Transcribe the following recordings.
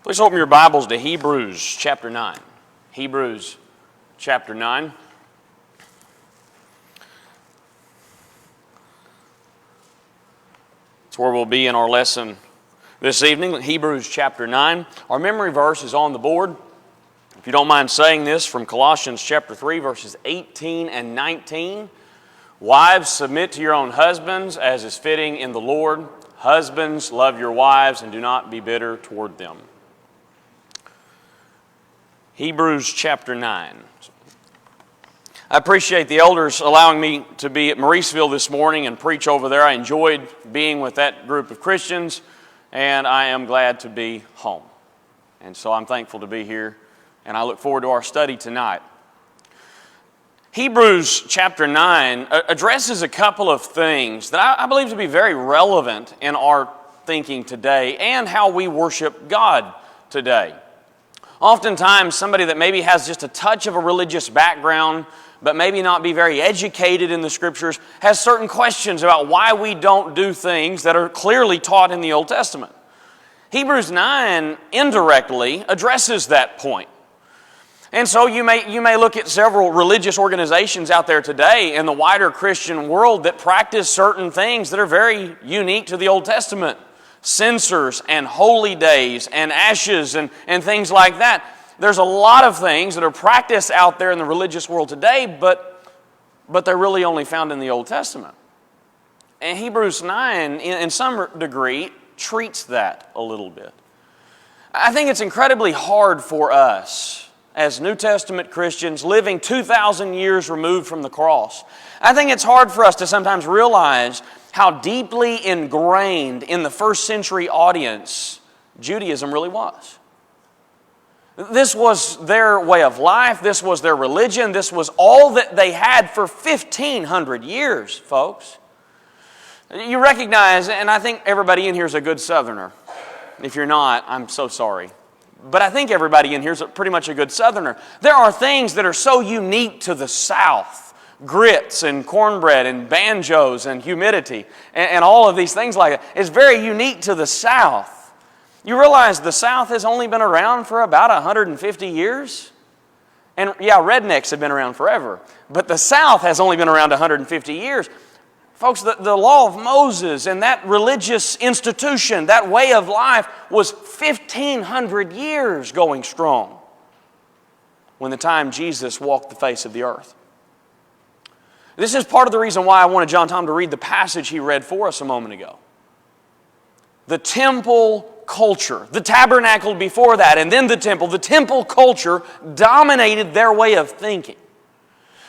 Please open your Bibles to Hebrews chapter 9. Hebrews chapter 9. That's where we'll be in our lesson this evening, Hebrews chapter 9. Our memory verse is on the board. If you don't mind saying this, from Colossians chapter 3, verses 18 and 19. Wives, submit to your own husbands as is fitting in the Lord. Husbands, love your wives and do not be bitter toward them. Hebrews chapter 9. I appreciate the elders allowing me to be at Mauriceville this morning and preach over there. I enjoyed being with that group of Christians, and I am glad to be home. And so I'm thankful to be here, and I look forward to our study tonight. Hebrews chapter 9 addresses a couple of things that I believe to be very relevant in our thinking today and how we worship God today. Oftentimes, somebody that maybe has just a touch of a religious background, but maybe not be very educated in the Scriptures, has certain questions about why we don't do things that are clearly taught in the Old Testament. Hebrews 9 indirectly addresses that point. And so you may look at several religious organizations out there today in the wider Christian world that practice certain things that are very unique to the Old Testament. Censers and holy days and ashes and things like that. There's a lot of things that are practiced out there in the religious world today, but they're really only found in the Old Testament. And Hebrews 9, in some degree, treats that a little bit. I think it's incredibly hard for us as New Testament Christians living 2,000 years removed from the cross. I think it's hard for us to sometimes realize how deeply ingrained in the first century audience Judaism really was. This was their way of life. This was their religion. This was all that they had for 1,500 years, folks. You recognize, and I think everybody in here is a good Southerner. If you're not, I'm so sorry. But I think everybody in here is pretty much a good Southerner. There are things that are so unique to the South. Grits and cornbread and banjos and humidity and all of these things like that. It's very unique to the South. You realize the South has only been around for about 150 years? And yeah, rednecks have been around forever. But the South has only been around 150 years. Folks, the law of Moses and that religious institution, that way of life was 1,500 years going strong when the time Jesus walked the face of the earth. This is part of the reason why I wanted John Tom to read the passage he read for us a moment ago. The temple culture, the tabernacle before that, and then the temple culture dominated their way of thinking.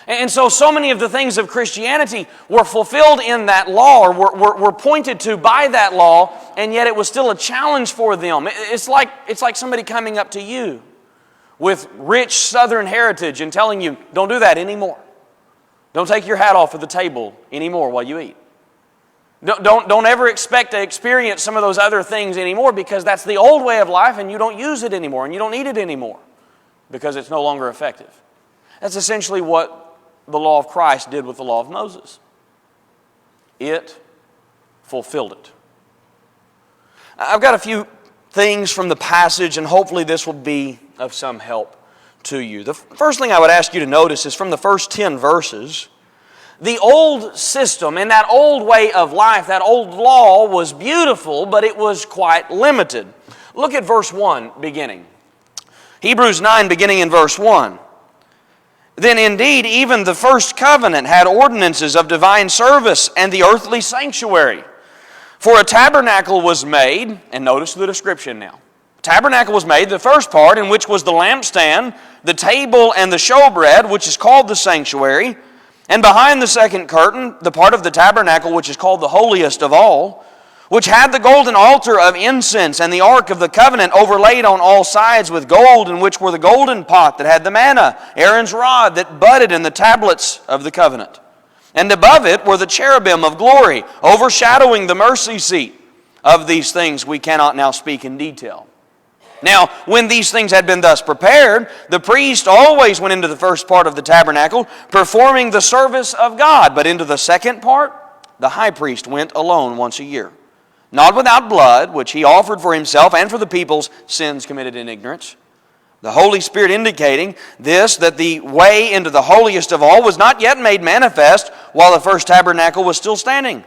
And so many of the things of Christianity were fulfilled in that law, or were pointed to by that law, and yet it was still a challenge for them. It's like somebody coming up to you with rich Southern heritage and telling you, don't do that anymore. Don't take your hat off at the table anymore while you eat. Don't ever expect to experience some of those other things anymore because that's the old way of life and you don't use it anymore and you don't need it anymore because it's no longer effective. That's essentially what the law of Christ did with the law of Moses. It fulfilled it. I've got a few things from the passage and hopefully this will be of some help to you. The first thing I would ask you to notice is from the first 10 verses, the old system and that old way of life, that old law was beautiful, but it was quite limited. Look at verse 1 beginning. Hebrews 9 beginning in verse 1. Then indeed even the first covenant had ordinances of divine service and the earthly sanctuary. For a tabernacle was made, and notice the description now. Tabernacle was made, the first part, in which was the lampstand, the table, and the showbread, which is called the sanctuary. And behind the second curtain, the part of the tabernacle, which is called the holiest of all, which had the golden altar of incense and the ark of the covenant overlaid on all sides with gold, in which were the golden pot that had the manna, Aaron's rod that budded in the tablets of the covenant. And above it were the cherubim of glory, overshadowing the mercy seat. Of these things we cannot now speak in detail. Now, when these things had been thus prepared, the priest always went into the first part of the tabernacle, performing the service of God. But into the second part, the high priest went alone once a year, not without blood, which he offered for himself and for the people's sins committed in ignorance. The Holy Spirit indicating this, that the way into the holiest of all was not yet made manifest while the first tabernacle was still standing.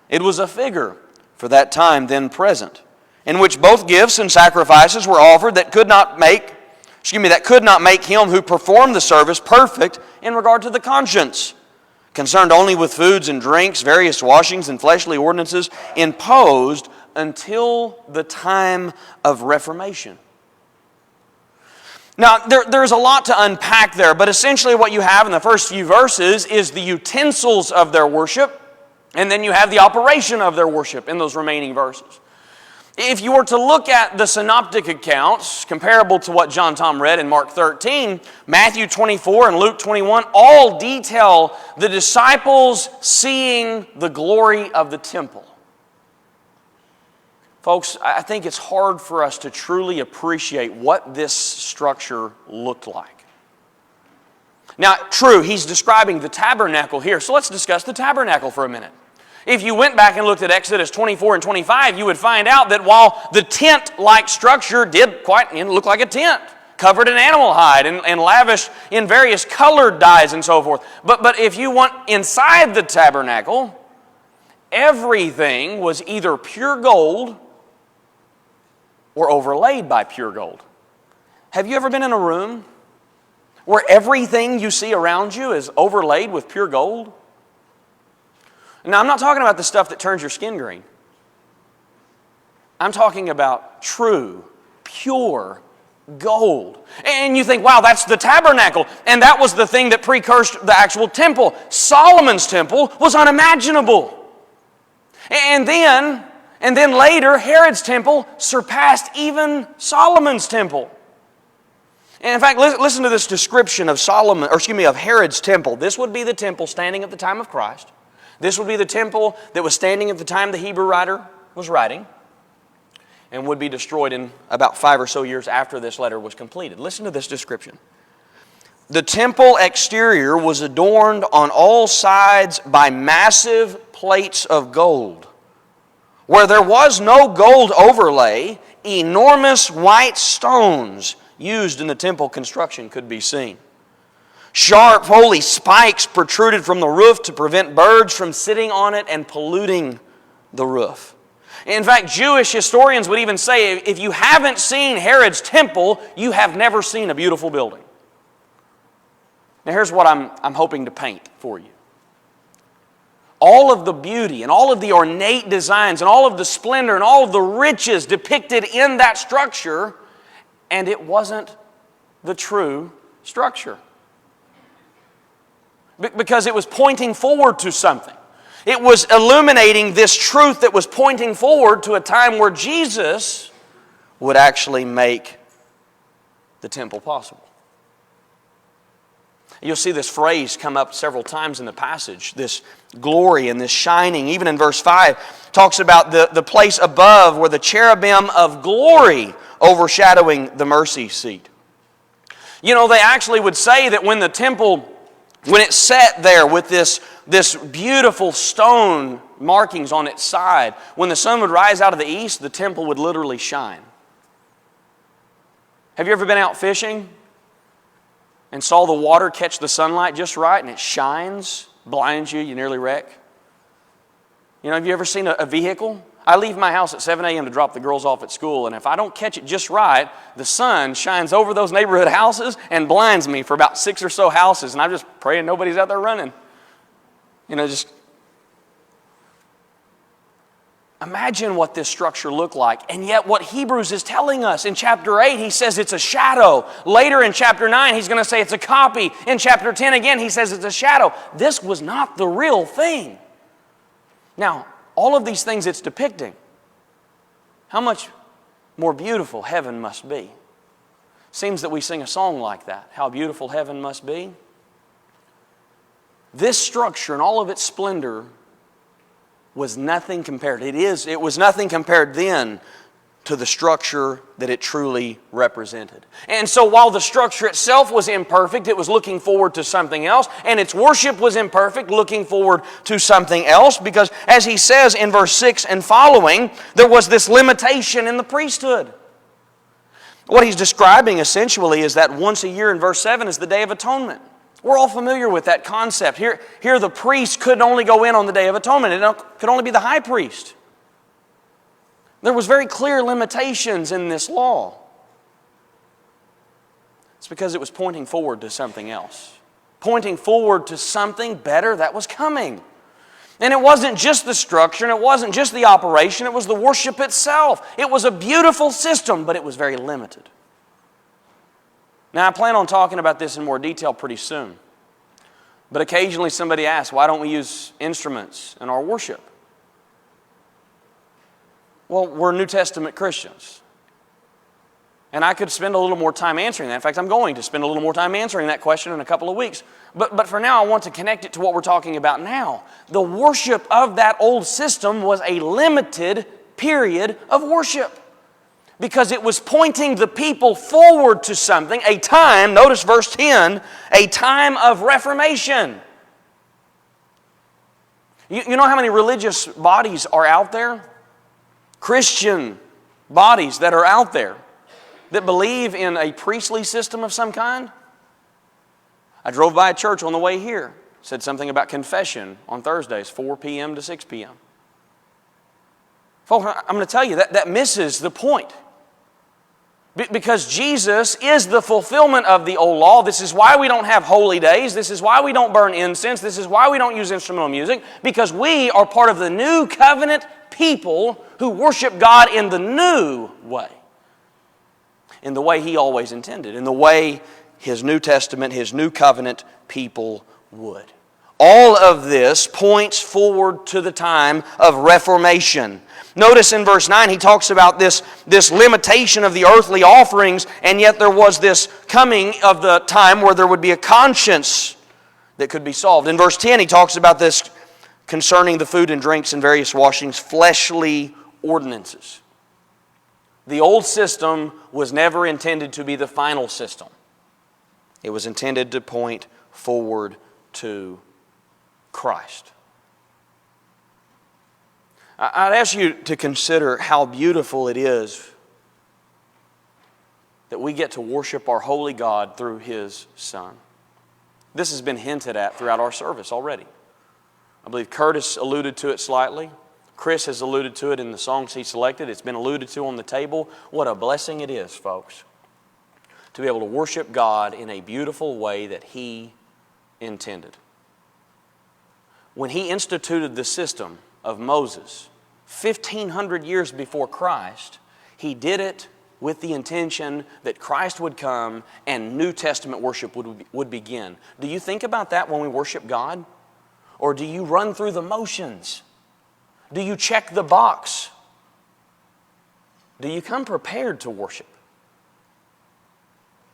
It was a figure for that time then present, in which both gifts and sacrifices were offered that could not make him who performed the service perfect in regard to the conscience, concerned only with foods and drinks, various washings and fleshly ordinances, imposed until the time of Reformation. Now, there's a lot to unpack there, but essentially what you have in the first few verses is the utensils of their worship, and then you have the operation of their worship in those remaining verses. If you were to look at the synoptic accounts, comparable to what John Tom read in Mark 13, Matthew 24 and Luke 21 all detail the disciples seeing the glory of the temple. Folks, I think it's hard for us to truly appreciate what this structure looked like. Now, true, he's describing the tabernacle here, so let's discuss the tabernacle for a minute. If you went back and looked at Exodus 24 and 25, you would find out that while the tent-like structure did quite look like a tent, covered in animal hide and lavished in various colored dyes and so forth. But if you went inside the tabernacle, everything was either pure gold or overlaid by pure gold. Have you ever been in a room where everything you see around you is overlaid with pure gold? Now, I'm not talking about the stuff that turns your skin green. I'm talking about true, pure gold. And you think, wow, that's the tabernacle. And that was the thing that precursed the actual temple. Solomon's temple was unimaginable. And then later, Herod's temple surpassed even Solomon's temple. And in fact, listen to this description of Herod's temple. This would be the temple standing at the time of Christ. This would be the temple that was standing at the time the Hebrew writer was writing, and would be destroyed in about 5 or so years after this letter was completed. Listen to this description. The temple exterior was adorned on all sides by massive plates of gold. Where there was no gold overlay, enormous white stones used in the temple construction could be seen. Sharp, holy spikes protruded from the roof to prevent birds from sitting on it and polluting the roof. In fact, Jewish historians would even say, if you haven't seen Herod's temple, you have never seen a beautiful building. Now here's what I'm hoping to paint for you. All of the beauty and all of the ornate designs and all of the splendor and all of the riches depicted in that structure, and it wasn't the true structure. Because it was pointing forward to something. It was illuminating this truth that was pointing forward to a time where Jesus would actually make the temple possible. You'll see this phrase come up several times in the passage, this glory and this shining. Even in verse 5, talks about the place above where the cherubim of glory overshadowing the mercy seat. You know, they actually would say that when the temple, when it sat there with this beautiful stone markings on its side, when the sun would rise out of the east, the temple would literally shine. Have you ever been out fishing and saw the water catch the sunlight just right and it shines, blinds you, you nearly wreck? You know, have you ever seen a vehicle? I leave my house at 7 a.m. to drop the girls off at school, and if I don't catch it just right, the sun shines over those neighborhood houses and blinds me for about 6 or so houses, and I'm just praying nobody's out there running. You know, just imagine what this structure looked like. And yet what Hebrews is telling us in chapter 8, he says it's a shadow. Later in chapter 9, he's going to say it's a copy. In chapter 10 again, he says it's a shadow. This was not the real thing. Now, all of these things it's depicting, how much more beautiful heaven must be. Seems that we sing a song like that, how beautiful heaven must be. This structure and all of its splendor was nothing compared. It was nothing compared then to the structure that it truly represented. And so while the structure itself was imperfect, it was looking forward to something else, and its worship was imperfect, looking forward to something else, because as he says in verse 6 and following, there was this limitation in the priesthood. What he's describing essentially is that once a year in verse 7 is the Day of Atonement. We're all familiar with that concept. Here the priest could only go in on the Day of Atonement. It could only be the high priest. There was very clear limitations in this law. It's because it was pointing forward to something else. Pointing forward to something better that was coming. And it wasn't just the structure, and it wasn't just the operation, it was the worship itself. It was a beautiful system, but it was very limited. Now, I plan on talking about this in more detail pretty soon. But occasionally somebody asks, why don't we use instruments in our worship? Well, we're New Testament Christians. And I could spend a little more time answering that. In fact, I'm going to spend a little more time answering that question in a couple of weeks. But for now, I want to connect it to what we're talking about now. The worship of that old system was a limited period of worship. Because it was pointing the people forward to something, a time, notice verse 10, a time of reformation. You know how many religious bodies are out there? Christian bodies that are out there that believe in a priestly system of some kind. I drove by a church on the way here. Said something about confession on Thursdays, 4 p.m. to 6 p.m. Folks, I'm going to tell you, that misses the point. Because Jesus is the fulfillment of the old law. This is why we don't have holy days. This is why we don't burn incense. This is why we don't use instrumental music. Because we are part of the new covenant people who worship God in the new way. In the way He always intended. In the way His New Testament, His new covenant people would. All of this points forward to the time of Reformation. Notice in verse 9 he talks about this limitation of the earthly offerings, and yet there was this coming of the time where there would be a conscience that could be solved. In verse 10 he talks about this concerning the food and drinks and various washings, fleshly ordinances. The old system was never intended to be the final system. It was intended to point forward to Christ. I'd ask you to consider how beautiful it is that we get to worship our holy God through His Son. This has been hinted at throughout our service already. I believe Curtis alluded to it slightly. Chris has alluded to it in the songs he selected. It's been alluded to on the table. What a blessing it is, folks, to be able to worship God in a beautiful way that He intended. When He instituted the system of Moses 1,500 years before Christ, He did it with the intention that Christ would come and New Testament worship would begin. Do you think about that when we worship God? Or do you run through the motions? Do you check the box? Do you come prepared to worship?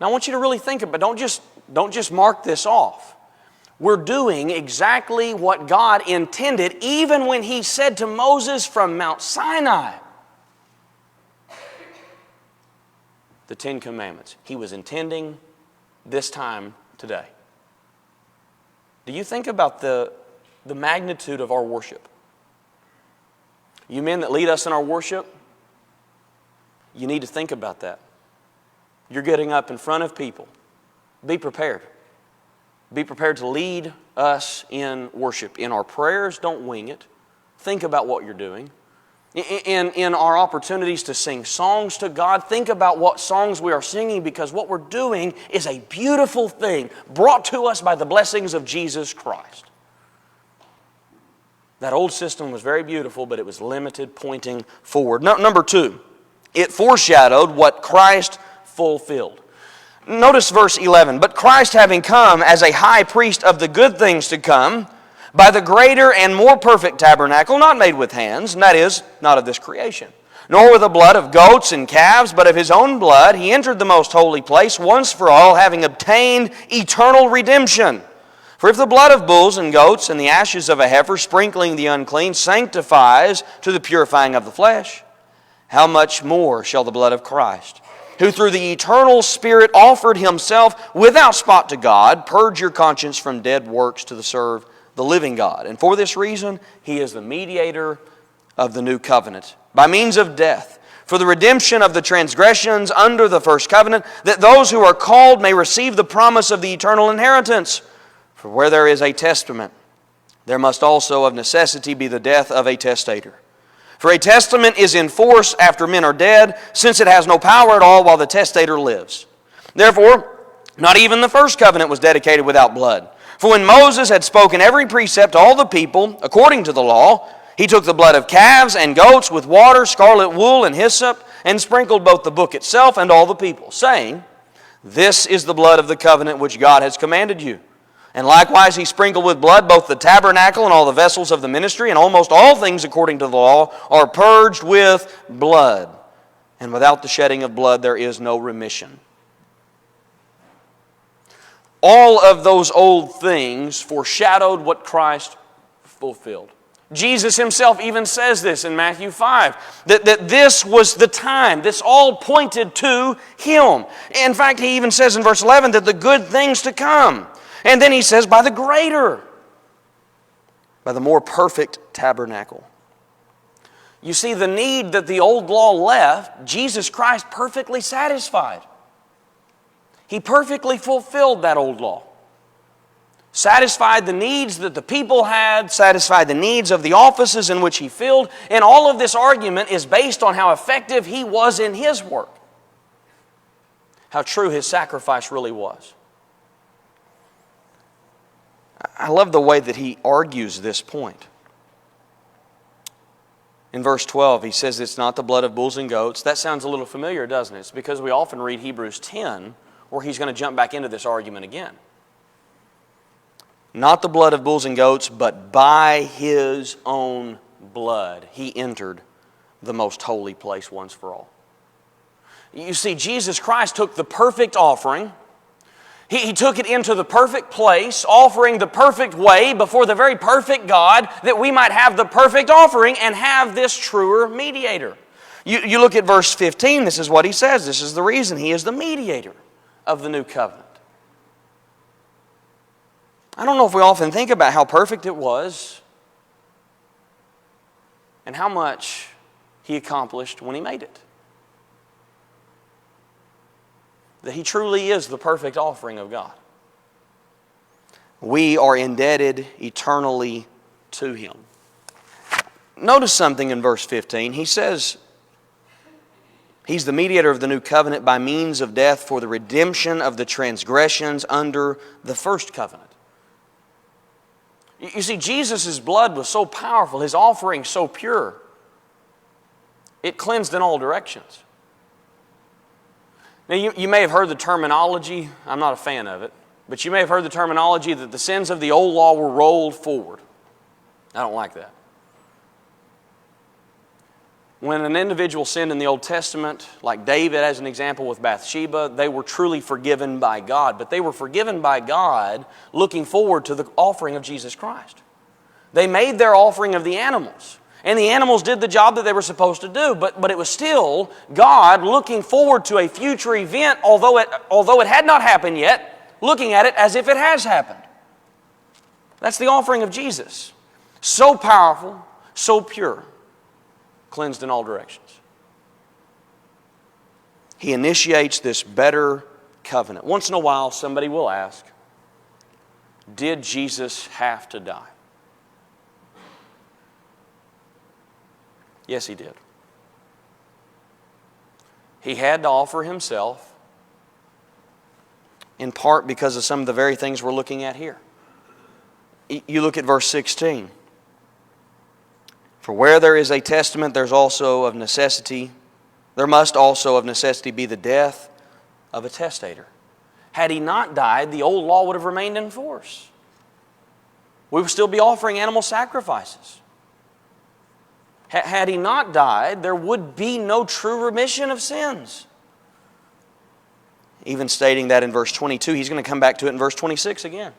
Now I want you to really think about it. Don't just mark this off. We're doing exactly what God intended, even when He said to Moses from Mount Sinai, the Ten Commandments. He was intending this time today. Do you think about the magnitude of our worship? You men that lead us in our worship, you need to think about that. You're getting up in front of people. Be prepared. Be prepared to lead us in worship. In our prayers, don't wing it. Think about what you're doing. In our opportunities to sing songs to God, think about what songs we are singing, because what we're doing is a beautiful thing brought to us by the blessings of Jesus Christ. That old system was very beautiful, but it was limited, pointing forward. Number two, it foreshadowed what Christ fulfilled. Notice verse 11. But Christ, having come as a high priest of the good things to come, by the greater and more perfect tabernacle, not made with hands, and that is, not of this creation, nor with the blood of goats and calves, but of His own blood, He entered the most holy place once for all, having obtained eternal redemption. For if the blood of bulls and goats and the ashes of a heifer sprinkling the unclean sanctifies to the purifying of the flesh, how much more shall the blood of Christ, who through the eternal Spirit offered Himself without spot to God, purge your conscience from dead works to serve the living God. And for this reason, He is the mediator of the new covenant, by means of death, for the redemption of the transgressions under the first covenant, that those who are called may receive the promise of the eternal inheritance. For where there is a testament, there must also of necessity be the death of a testator. For a testament is in force after men are dead, since it has no power at all while the testator lives. Therefore, not even the first covenant was dedicated without blood. For when Moses had spoken every precept to all the people, according to the law, he took the blood of calves and goats with water, scarlet wool, and hyssop, and sprinkled both the book itself and all the people, saying, This is the blood of the covenant which God has commanded you. And likewise he sprinkled with blood both the tabernacle and all the vessels of the ministry, and almost all things according to the law are purged with blood. And without the shedding of blood there is no remission. All of those old things foreshadowed what Christ fulfilled. Jesus Himself even says this in Matthew 5, that this was the time. This all pointed to Him. In fact, He even says in verse 11 that the good things to come. And then He says, by the greater, by the more perfect tabernacle. You see, the need that the old law left, Jesus Christ perfectly satisfied. He perfectly fulfilled that old law. Satisfied the needs that the people had, satisfied the needs of the offices in which He filled, and all of this argument is based on how effective He was in His work. How true His sacrifice really was. I love the way that he argues this point. In verse 12, he says it's not the blood of bulls and goats. That sounds a little familiar, doesn't it? It's because we often read Hebrews 10, where he's going to jump back into this argument again. Not the blood of bulls and goats, but by His own blood He entered the most holy place once for all. You see, Jesus Christ took the perfect offering. He took it into the perfect place, offering the perfect way before the very perfect God, that we might have the perfect offering and have this truer mediator. You look at verse 15, this is what he says. This is the reason He is the mediator of the new covenant. I don't know if we often think about how perfect it was and how much He accomplished when He made it. That He truly is the perfect offering of God. We are indebted eternally to Him. Notice something in verse 15. He says, He's the mediator of the new covenant by means of death for the redemption of the transgressions under the first covenant. You see, Jesus' blood was so powerful, His offering so pure, it cleansed in all directions. Now, you may have heard the terminology. I'm not a fan of it. But you may have heard the terminology that the sins of the old law were rolled forward. I don't like that. When an individual sinned in the Old Testament, like David as an example with Bathsheba, they were truly forgiven by God. But they were forgiven by God looking forward to the offering of Jesus Christ. They made their offering of the animals. And the animals did the job that they were supposed to do. But it was still God looking forward to a future event, although it had not happened yet, looking at it as if it has happened. That's the offering of Jesus. So powerful, so pure, cleansed in all directions. He initiates this better covenant. Once in a while, somebody will ask, did Jesus have to die? Yes, He did. He had to offer Himself, in part because of some of the very things we're looking at here. You look at verse 16. For where there is a testament, there must also of necessity be the death of a testator. Had He not died, the old law would have remained in force. We would still be offering animal sacrifices. Had He not died, there would be no true remission of sins. Even stating that in verse 22, he's going to come back to it in verse 26 again.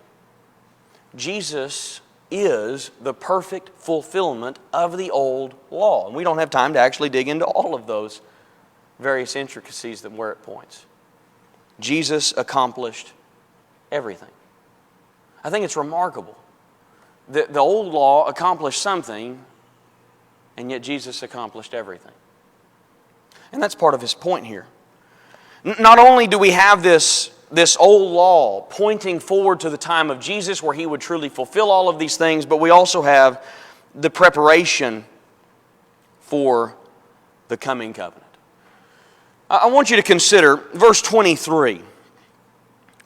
Jesus is the perfect fulfillment of the old law. And we don't have time to actually dig into all of those various intricacies that where it points. Jesus accomplished everything. I think it's remarkable that the old law accomplished something, and yet Jesus accomplished everything. And that's part of his point here. Not only do we have this old law pointing forward to the time of Jesus where he would truly fulfill all of these things, but we also have the preparation for the coming covenant. I want you to consider verse 23.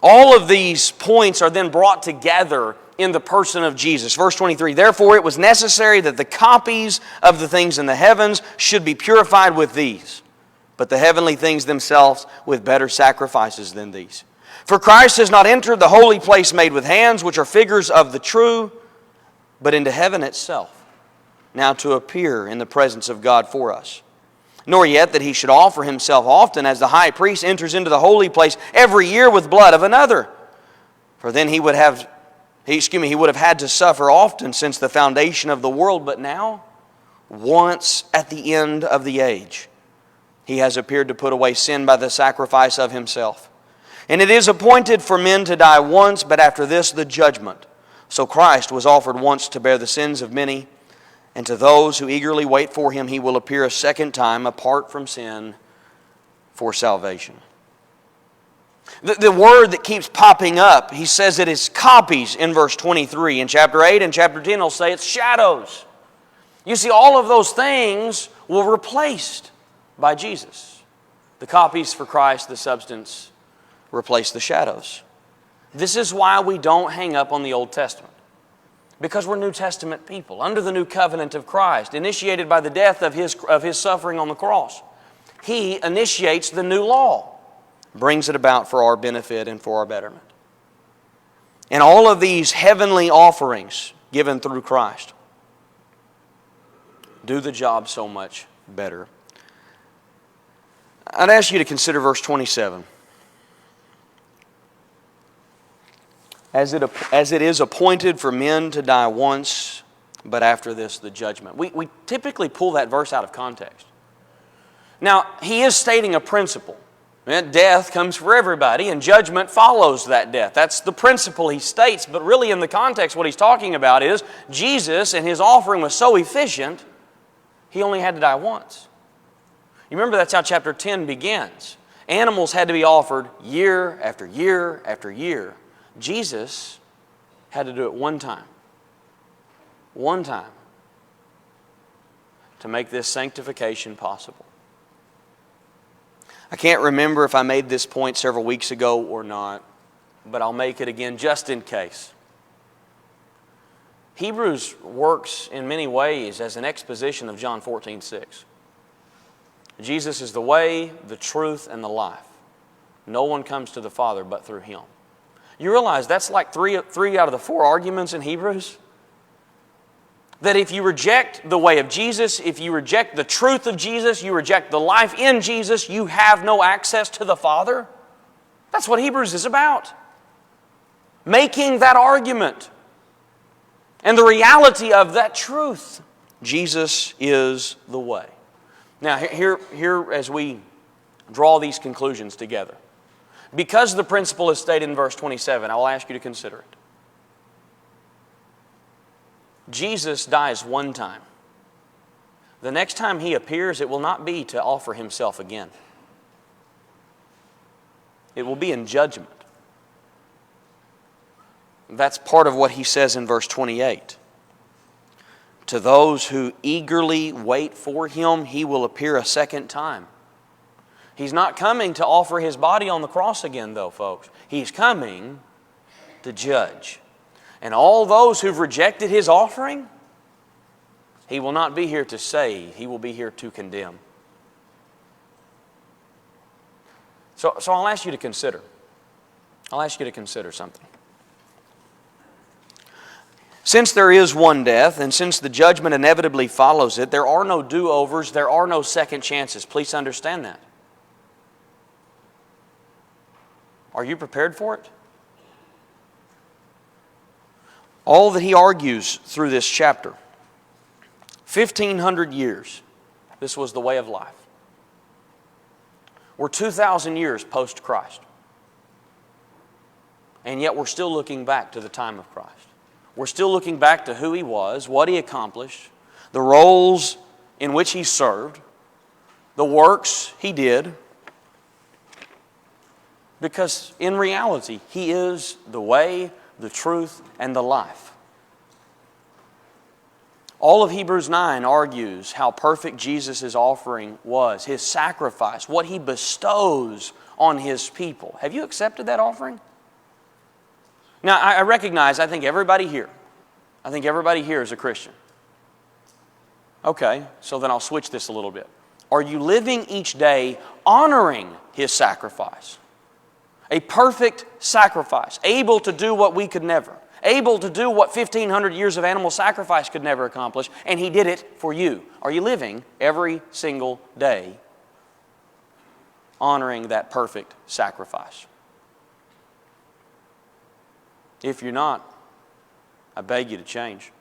All of these points are then brought together in the person of Jesus. Verse 23, therefore it was necessary that the copies of the things in the heavens should be purified with these, but the heavenly things themselves with better sacrifices than these. For Christ has not entered the holy place made with hands, which are figures of the true, but into heaven itself, now to appear in the presence of God for us. Nor yet that he should offer himself often, as the high priest enters into the holy place every year with blood of another. For then he would have had to suffer often since the foundation of the world, but now, once at the end of the age, he has appeared to put away sin by the sacrifice of himself. And it is appointed for men to die once, but after this the judgment. So Christ was offered once to bear the sins of many, and to those who eagerly wait for him, he will appear a second time apart from sin for salvation. The word that keeps popping up, he says it is copies in verse 23. In chapter 8 and chapter 10, he'll say it's shadows. You see, all of those things were replaced by Jesus. The copies for Christ, the substance, replaced the shadows. This is why we don't hang up on the Old Testament. Because we're New Testament people, under the new covenant of Christ, initiated by the death of his suffering on the cross. He initiates the new law, brings it about for our benefit and for our betterment. And all of these heavenly offerings given through Christ do the job so much better. I'd ask you to consider verse 27. As it is appointed for men to die once, but after this the judgment. We typically pull that verse out of context. Now, he is stating a principle. Death comes for everybody, and judgment follows that death. That's the principle he states, but really in the context what he's talking about is Jesus and his offering was so efficient, he only had to die once. You remember that's how chapter 10 begins. Animals had to be offered year after year after year. Jesus had to do it one time to make this sanctification possible. I can't remember if I made this point several weeks ago or not, but I'll make it again just in case. Hebrews works in many ways as an exposition of John 14:6. Jesus is the way, the truth, and the life. No one comes to the Father but through him. You realize that's like three out of the 4 arguments in Hebrews? That if you reject the way of Jesus, if you reject the truth of Jesus, you reject the life in Jesus, you have no access to the Father? That's what Hebrews is about. Making that argument. And the reality of that truth. Jesus is the way. Now, here as we draw these conclusions together, because the principle is stated in verse 27, I will ask you to consider it. Jesus dies one time. The next time he appears, it will not be to offer himself again. It will be in judgment. That's part of what he says in verse 28. To those who eagerly wait for him, he will appear a second time. He's not coming to offer his body on the cross again, though, folks. He's coming to judge. And all those who've rejected his offering, he will not be here to save. He will be here to condemn. So I'll ask you to consider. I'll ask you to consider something. Since there is one death, and since the judgment inevitably follows it, there are no do-overs, there are no second chances. Please understand that. Are you prepared for it? All that he argues through this chapter. 1,500 years, this was the way of life. We're 2,000 years post-Christ. And yet we're still looking back to the time of Christ. We're still looking back to who He was, what He accomplished, the roles in which He served, the works He did. Because in reality, He is the way, the truth, and the life. All of Hebrews 9 argues how perfect Jesus' offering was, His sacrifice, what He bestows on His people. Have you accepted that offering? Now, I recognize, I think everybody here is a Christian. Okay, so then I'll switch this a little bit. Are you living each day honoring His sacrifice? A perfect sacrifice, able to do what we could never, able to do what 1,500 years of animal sacrifice could never accomplish, and He did it for you. Are you living every single day honoring that perfect sacrifice? If you're not, I beg you to change.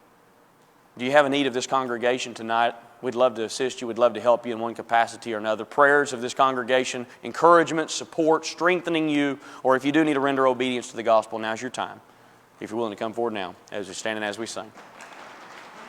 Do you have a need of this congregation tonight? We'd love to assist you. We'd love to help you in one capacity or another. Prayers of this congregation, encouragement, support, strengthening you, or if you do need to render obedience to the gospel, now's your time. If you're willing to come forward now as we stand and as we sing.